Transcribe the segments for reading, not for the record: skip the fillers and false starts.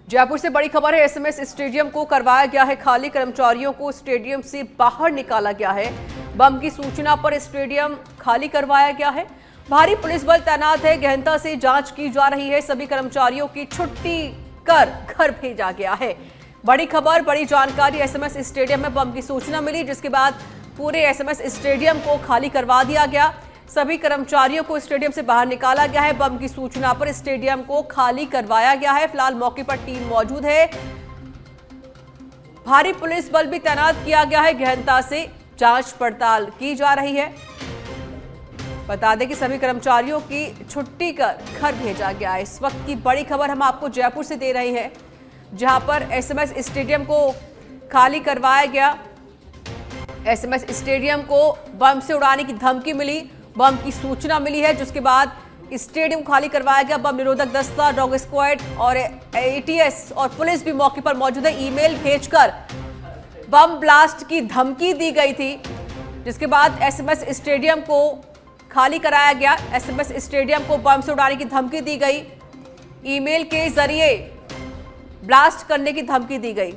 जयपुर से बड़ी खबर है। एसएमएस स्टेडियम को करवाया गया है खाली, कर्मचारियों को स्टेडियम से बाहर निकाला गया है। बम की सूचना पर स्टेडियम खाली करवाया गया है। भारी पुलिस बल तैनात है, गहनता से जांच की जा रही है। सभी कर्मचारियों की छुट्टी कर घर भेजा गया है। बड़ी खबर, बड़ी जानकारी। एसएमएस स्टेडियम में बम की सूचना मिली, जिसके बाद पूरे एसएमएस स्टेडियम को खाली करवा दिया गया। सभी कर्मचारियों को स्टेडियम से बाहर निकाला गया है। बम की सूचना पर स्टेडियम को खाली करवाया गया है। फिलहाल मौके पर टीम मौजूद है। भारी पुलिस बल भी तैनात किया गया है। गहनता से जांच पड़ताल की जा रही है। बता दें कि सभी कर्मचारियों की छुट्टी कर घर भेजा गया है। इस वक्त की बड़ी खबर हम आपको जयपुर से दे रहे हैं, जहां पर एसएमएस स्टेडियम को खाली करवाया गया। एसएमएस स्टेडियम को बम से उड़ाने की धमकी मिली, बम की सूचना मिली है, जिसके बाद स्टेडियम खाली करवाया गया। बम निरोधक दस्ता, डॉग स्क्वाड और एटीएस और पुलिस भी मौके पर मौजूद है। ईमेल भेजकर बम ब्लास्ट की धमकी दी गई थी, जिसके बाद एसएमएस स्टेडियम को खाली कराया गया। एसएमएस स्टेडियम को बम से उड़ाने की धमकी दी गई, ईमेल के जरिए ब्लास्ट करने की धमकी दी गई।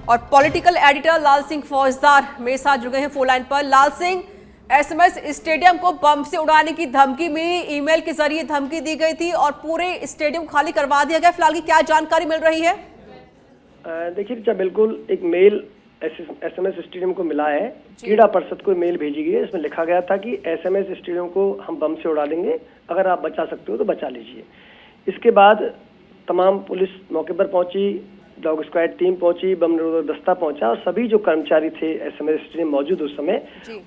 और पॉलिटिकल एडिटर लाल सिंह फौजदार मेरे साथ जुड़ गए हैं फोन लाइन पर। लाल सिंह, एसएमएस स्टेडियम को बम से उड़ाने की धमकी मिली, ईमेल के जरिए धमकी दी गई थी और पूरे स्टेडियम खाली करवा दिया गया। फिलहाल की क्या जानकारी मिल रही है? देखिए रिचा, बिल्कुल एक मेल एसएमएस स्टेडियम को मिला है। क्रीड़ा परिषद को मेल भेजी गई है। इसमें लिखा गया था कि एसएमएस स्टेडियम को हम बम से उड़ा देंगे, अगर आप बचा सकते हो तो बचा लीजिए। इसके बाद तमाम पुलिस मौके पर पहुंची, डॉग स्क्वाड टीम पहुंची, बम निरोधक दस्ता पहुंचा और सभी जो कर्मचारी थे एसएमएस स्टेडियम मौजूद उस समय,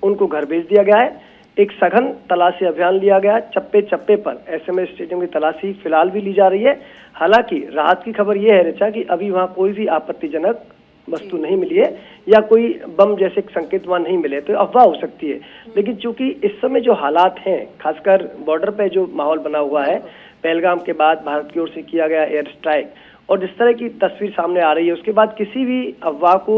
उनको घर भेज दिया गया है। एक सघन तलाशी अभियान लिया गया। चप्पे चप्पे पर एसएमएस स्टेडियम की तलाशी फिलहाल भी ली जा रही है। हालांकि राहत की खबर यह है रिचा कि अभी वहां कोई भी आपत्तिजनक वस्तु नहीं मिली है या कोई बम जैसे संकेत वहां नहीं मिले, तो अफवाह हो सकती है। लेकिन चूंकि इस समय जो हालात हैं, खासकर बॉर्डर पे जो माहौल बना हुआ है, पहलगाम के बाद भारत की ओर से किया गया एयर स्ट्राइक और जिस तरह की तस्वीर सामने आ रही है, उसके बाद किसी भी अफवाह को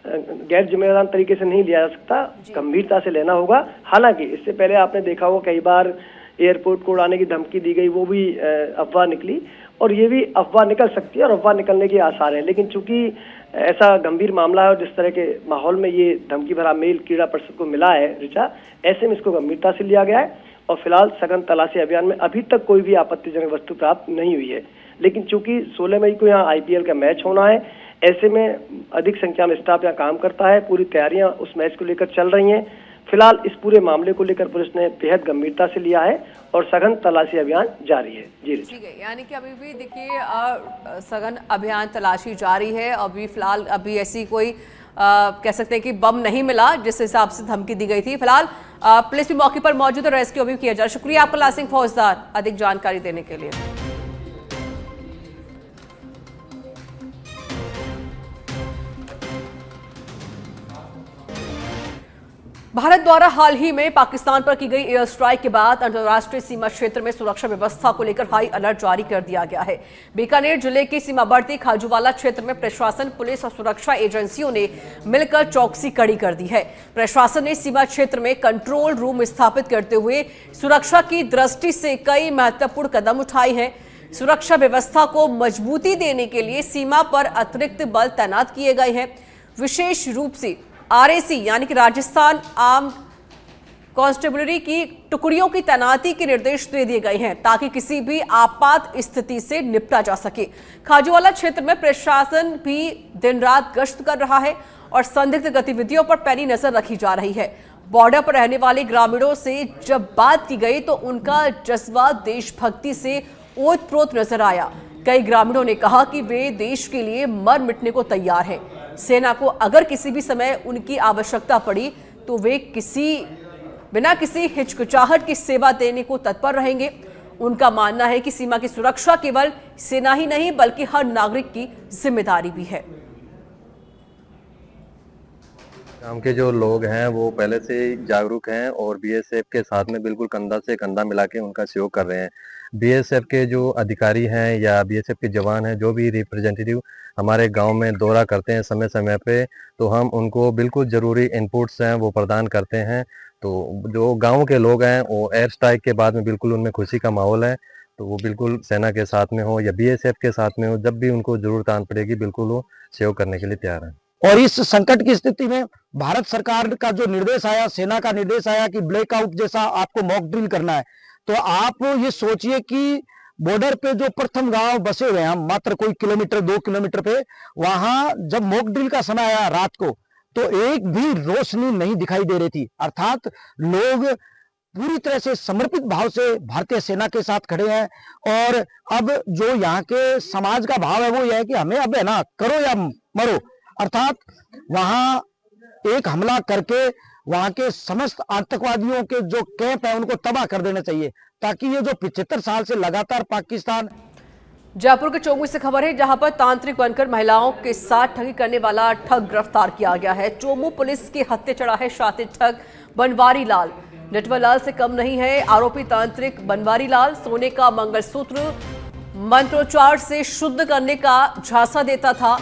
गैर जिम्मेदार तरीके से नहीं लिया जा सकता, गंभीरता से लेना होगा। हालांकि इससे पहले आपने देखा होगा कई बार एयरपोर्ट को उड़ाने की धमकी दी गई, वो भी अफवाह निकली और ये भी अफवाह निकल सकती है और अफवाह निकलने के आसार हैं। लेकिन चूंकि ऐसा गंभीर मामला है और जिस तरह के माहौल में ये धमकी भरा मेल क्रीड़ा परिषद को मिला है रिचा, ऐसे में इसको गंभीरता से लिया गया है और फिलहाल सघन तलाशी अभियान में अभी तक कोई भी आपत्तिजनक वस्तु प्राप्त नहीं हुई है। लेकिन चूंकि 16 मई को यहाँ आईपीएल का मैच होना है, ऐसे में अधिक संख्या में स्टाफ यहाँ काम करता है। पूरी तैयारियां उस मैच को लेकर चल रही हैं। फिलहाल इस पूरे मामले को लेकर पुलिस ने बेहद गंभीरता से लिया है और सघन तलाशी अभियान जारी है। जी ठीक है, यानी कि अभी भी देखिए सघन अभियान तलाशी जारी है। अभी फिलहाल अभी ऐसी कोई कह सकते हैं कि बम नहीं मिला जिस हिसाब से धमकी दी गई थी। फिलहाल पुलिस भी मौके पर मौजूद है, रेस्क्यू भी किया जा रहा है। शुक्रिया आपका लाल सिंह फौजदार अधिक जानकारी देने के लिए। भारत द्वारा हाल ही में पाकिस्तान पर की गई एयर स्ट्राइक के बाद अंतर्राष्ट्रीय सीमा क्षेत्र में सुरक्षा व्यवस्था को लेकर हाई अलर्ट जारी कर दिया गया है। बीकानेर जिले के सीमावर्ती खाजूवाला क्षेत्र में प्रशासन, पुलिस और सुरक्षा एजेंसियों ने मिलकर चौकसी कड़ी कर दी है। प्रशासन ने सीमा क्षेत्र में कंट्रोल रूम स्थापित करते हुए सुरक्षा की दृष्टि से कई महत्वपूर्ण कदम उठाए हैं। सुरक्षा व्यवस्था को मजबूती देने के लिए सीमा पर अतिरिक्त बल तैनात किए गए हैं। विशेष रूप से आरएसी यानी कि राजस्थान आर्म कांस्टेबलरी की टुकड़ियों की तैनाती के निर्देश दे दिए गए हैं, ताकि किसी भी आपात स्थिति से निपटा जा सके। खाजूवाला क्षेत्र में प्रशासन भी दिन रात गश्त कर रहा है और संदिग्ध गतिविधियों पर पैनी नजर रखी जा रही है। बॉर्डर पर रहने वाले ग्रामीणों से जब बात की गई तो उनका जज्बा देशभक्ति से ओतप्रोत नजर आया। कई ग्रामीणों ने कहा कि वे देश के लिए मर मिटने को तैयार हैं। सेना को अगर किसी भी समय उनकी आवश्यकता पड़ी तो वे बिना किसी हिचकिचाहट की सेवा देने को तत्पर रहेंगे। उनका मानना है कि सीमा की सुरक्षा केवल सेना ही नहीं बल्कि हर नागरिक की जिम्मेदारी भी है। गांव के जो लोग हैं वो पहले से जागरूक हैं और बीएसएफ के साथ में बिल्कुल कंधा से कंधा मिला के उनका सहयोग कर रहे हैं। बीएसएफ के जो अधिकारी हैं या बीएसएफ के जवान हैं, जो भी रिप्रेजेंटेटिव हमारे गांव में दौरा करते हैं समय समय पे, तो हम उनको बिल्कुल ज़रूरी इनपुट्स हैं वो प्रदान करते हैं। तो जो गांव के लोग हैं वो एयर स्ट्राइक के बाद में बिल्कुल उनमें खुशी का माहौल है तो वो बिल्कुल सेना के साथ में हो या बीएसएफ के साथ में हो, जब भी उनको जरूरत आन पड़ेगी बिल्कुल वो सहयोग करने के लिए तैयार है। और इस संकट की स्थिति में भारत सरकार का जो निर्देश आया, सेना का निर्देश आया कि ब्लैकआउट जैसा आपको मॉक ड्रिल करना है, तो आप ये सोचिए कि बॉर्डर पे जो प्रथम गांव बसे हुए हैं, हम मात्र कोई किलोमीटर 2 किलोमीटर पे, वहां जब मॉक ड्रिल का समय आया रात को, तो एक भी रोशनी नहीं दिखाई दे रही थी। अर्थात लोग पूरी तरह से समर्पित भाव से भारतीय सेना के साथ खड़े हैं। और अब जो यहाँ के समाज का भाव है वो यह है कि हमें अब है ना, करो या मरो, अर्थात वहां एक हमला करके वहां के समस्त आतंकवादियों के जो कैंप है उनको तबाह कर देना चाहिए, ताकि ये जो 75 साल से लगातार पाकिस्तान। जयपुर के चोमू से खबर है, जहां पर तांत्रिक बनकर महिलाओं के साथ ठगी करने वाला ठग गिरफ्तार किया गया है। चोमू पुलिस के हत्थे चढ़ा है शातिर ठग बनवारी लाल। नटवर लाल से कम नहीं है आरोपी तांत्रिक बनवारी लाल। सोने का मंगलसूत्र मंत्रोच्चार से शुद्ध करने का झांसा देता था।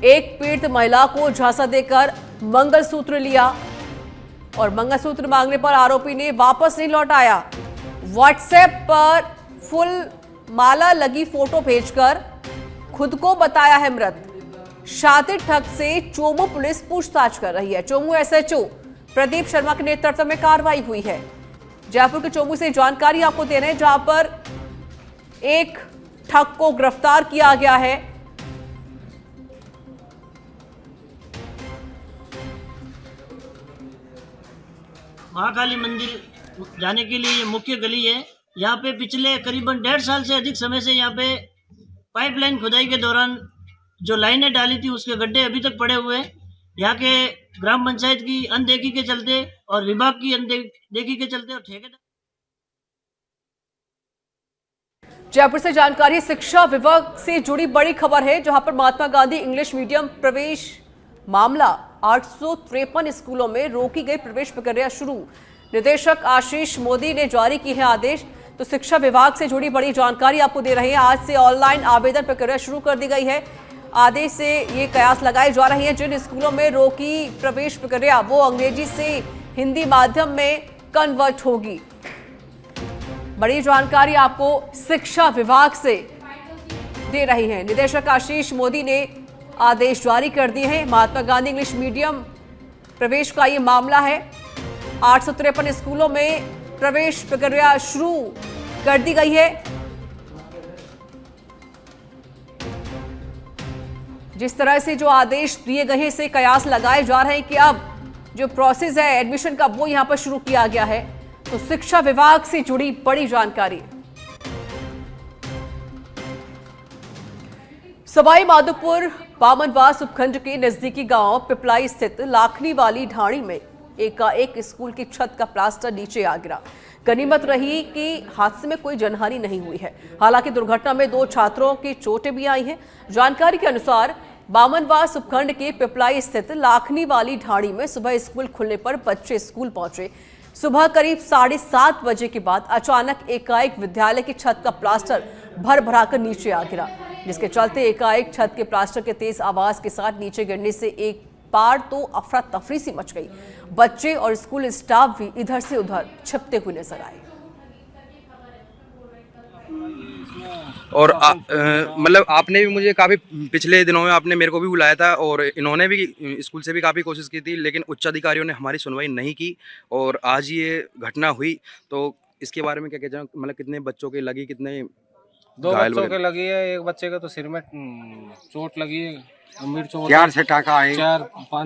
एक पीड़ित महिला को झांसा देकर मंगलसूत्र लिया और मंगलसूत्र मांगने पर आरोपी ने वापस नहीं लौटाया। व्हाट्सएप पर फुल माला लगी फोटो भेजकर खुद को बताया है मृत। शातिर ठग से चोमू पुलिस पूछताछ कर रही है। चोमू एसएचओ प्रदीप शर्मा के नेतृत्व में कार्रवाई हुई है। जयपुर के चोमू से जानकारी आपको दे रहे हैं, जहां पर एक ठग को गिरफ्तार किया गया है। महाकाली मंदिर जाने के लिए ये मुख्य गली है। यहाँ पे पिछले करीबन 1.5 साल से अधिक समय से यहाँ पे पाइपलाइन खुदाई के दौरान जो लाइनें डाली थी उसके गड्ढे अभी तक पड़े हुए हैं। यहाँ के ग्राम पंचायत की अनदेखी के चलते और विभाग की अनदेखी के चलते और ठेकेदार। जयपुर से जानकारी शिक्षा विभाग से जुड़ी बड़ी खबर है, जहां पर महात्मा गांधी इंग्लिश मीडियम प्रवेश मामला 853 स्कूलों में रोकी गई प्रवेश प्रक्रिया शुरू। निदेशक आशीष मोदी ने जारी की है आदेश। तो शिक्षा विभाग से जुड़ी बड़ी जानकारी आपको दे रहे हैं। आज से ऑनलाइन आवेदन प्रक्रिया शुरू कर दी गई है। आदेश से ये कयास लगाए जा रहे हैं, जिन स्कूलों में रोकी प्रवेश प्रक्रिया वो अंग्रेजी से हिंदी माध्यम में कन्वर्ट होगी। बड़ी जानकारी आपको शिक्षा विभाग से दे रही है। निदेशक आशीष मोदी ने आदेश जारी कर दिए हैं। महात्मा गांधी इंग्लिश मीडियम प्रवेश का ये मामला है। 853 स्कूलों में प्रवेश प्रक्रिया शुरू कर दी गई है। जिस तरह से जो आदेश दिए गए हैं, इससे कयास लगाए जा रहे हैं कि अब जो प्रोसेस है एडमिशन का वो यहां पर शुरू किया गया है। तो शिक्षा विभाग से जुड़ी बड़ी जानकारी। सवाई माधोपुर बामनवास उपखंड के नजदीकी गांव पिपलाई स्थित लाखनी वाली ढाणी में एकाएक स्कूल की छत का प्लास्टर नीचे आ गिरा। गनीमत रही कि हादसे में कोई जनहानि नहीं हुई है। हालांकि दुर्घटना में 2 छात्रों की चोटें भी आई हैं। जानकारी के अनुसार बामनवास उपखंड के पिपलाई स्थित लाखनी वाली ढाणी में सुबह स्कूल खुलने पर बच्चे स्कूल पहुंचे। सुबह करीब 7:30 बजे के बाद अचानक एकाएक विद्यालय की छत का प्लास्टर भर भराकर नीचे आ गिरा, जिसके चलते एकाएक छत के प्लास्टर के तेज आवाज के साथ नीचे गिरने से एक बार तो अफरा तफरी सी मच गई। बच्चे और स्कूल स्टाफ भी इधर से उधर छिपते हुए नजर आए। और मतलब आपने भी मुझे काफ़ी पिछले दिनों में आपने मेरे को भी बुलाया था और इन्होंने भी स्कूल से भी काफ़ी कोशिश की थी, लेकिन उच्च अधिकारियों ने हमारी सुनवाई नहीं की और आज ये घटना हुई। तो इसके बारे में क्या कहते हैं, मतलब कितने बच्चों के लगी, कितने 2 बच्चों के लगी है, एक बच्चे का तो सिर में चोट लगी है, गंभीर चोट। 4 से टाका है। 4-5